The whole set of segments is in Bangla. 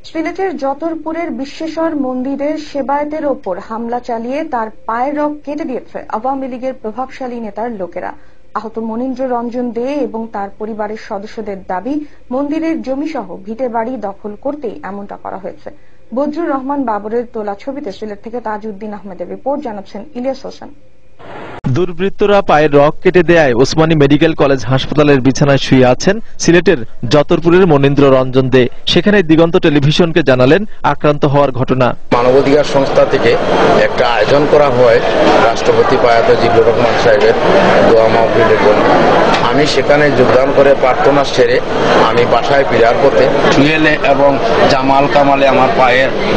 সিলেটের যতরপুরের বিশ্বেশ্বর মন্দিরের সেবায়েতের ওপর হামলা চালিয়ে তার পায়ের রগ কেটে দিয়েছে আওয়ামী লীগের প্রভাবশালী নেতার লোকেরা। আহত মনীন্দ্র রঞ্জন দে এবং তার পরিবারের সদস্যদের দাবি, মন্দিরের জমিসহ ভিটে বাড়ি দখল করতেই এমনটা করা হয়েছে। বদরুর রহমান বাবরের তোলা ছবিতে সিলেট থেকে তাজউদ্দিন আহমেদের রিপোর্ট, জানাচ্ছেন ইলিয়াস হোসেন। দুর্বৃত্তরা পায়ের রগ কেটে দেয়ায় ওসমানী মেডিকেল কলেজ হাসপাতালের বিছানায় শুয়ে আছেন সিলেটের যতরপুরের মনীন্দ্র রঞ্জন দে। সেখানে দিগন্ত টেলিভিশনকে জানালেন আক্রান্ত হওয়ার ঘটনা। মানবাধিকার সংস্থা থেকে একটা আয়োজন করা হয় রাষ্ট্রপতি প্রয়াত জিল্লুর রহমান সাহেবের দোয়া মাহফিলের জন্য। আমি সেখানে যোগদান করে প্রার্থনা সেরে আমি বাসায় ফেরার পথে সুহেলে এবং জামাল কামালে আমার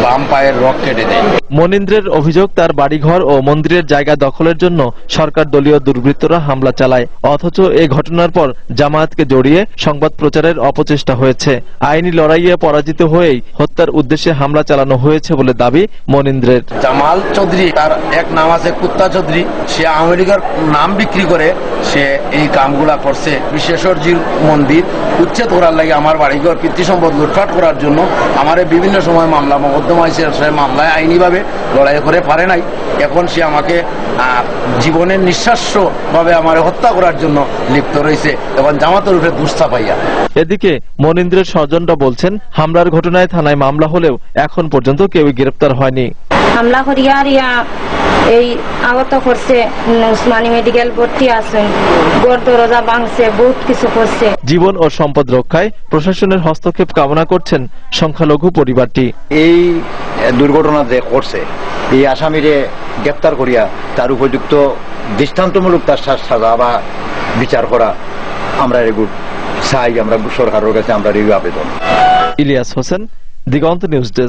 বাম পায়ের রগ কেটে দেয়। মনীন্দ্রের অভিযোগ, তার বাড়িঘর ও মন্দিরের জায়গা দখলের জন্য সরকার দলীয় দুর্বৃত্তরা হামলা চালায়, অথচ এই ঘটনার পর জামায়াতকে জড়িয়ে সংবাদ প্রচারের অপচেষ্টা হয়েছে। আইনি লড়াইয়ে পরাজিত হয়েই হত্যার উদ্দেশ্যে হামলা চালানো হয়েছে বলে দাবি মনীন্দ্রের। জামাল চৌধুরী, তার এক নাম আছে কুত্তা চৌধুরী, সে আওয়ামী লীগের নাম বিক্রি করে সে এই কামগুলা করছে। বিশ্বেশ্বরজির মন্দির উচ্ছেদ করার লাগে, আমার বাড়িঘর কীর্তি সম্পদ লুটপাট করার জন্য আমার বিভিন্ন সময় মামলা মোকদ্দমা হয়েছে। সে মামলায় আইনিভাবে লড়াই করে পারে নাই। এখন সে আমাকে জীবনের নিঃশ্বাস্য ভাবে আমার হত্যা করার জন্য লিপ্ত রয়েছে এবং জামাতের উপরে দুঃস্থা পাইয়া। এদিকে মনীন্দ্রের স্বজনরা বলছেন, হামলার ঘটনায় থানায় মামলা হলেও এখন পর্যন্ত কেউ গ্রেপ্তার হয়নি। হামলা করিয়া এই আগত করছে, ওসমানী মেডিকেল ভর্তি আছেন, গড় দরজা ভাঙছে, বহুত কিছু করছে। জীবন ও সম্পদ রক্ষায় প্রশাসনের হস্তক্ষেপ কামনা করছেন সংখ্যালঘু পরিবারটি। এই দুর্ঘটনা যে করছে, এই আসামিরে গ্রেপ্তার করিয়া তার উপযুক্ত দৃষ্টান্তমূলক তার সাজা বা বিচার করা আমরা চাই। আমরা সরকারের কাছে আমরা এই আবেদন। ইলিয়াস হোসেন, দিগন্ত নিউজ ডেস্ক।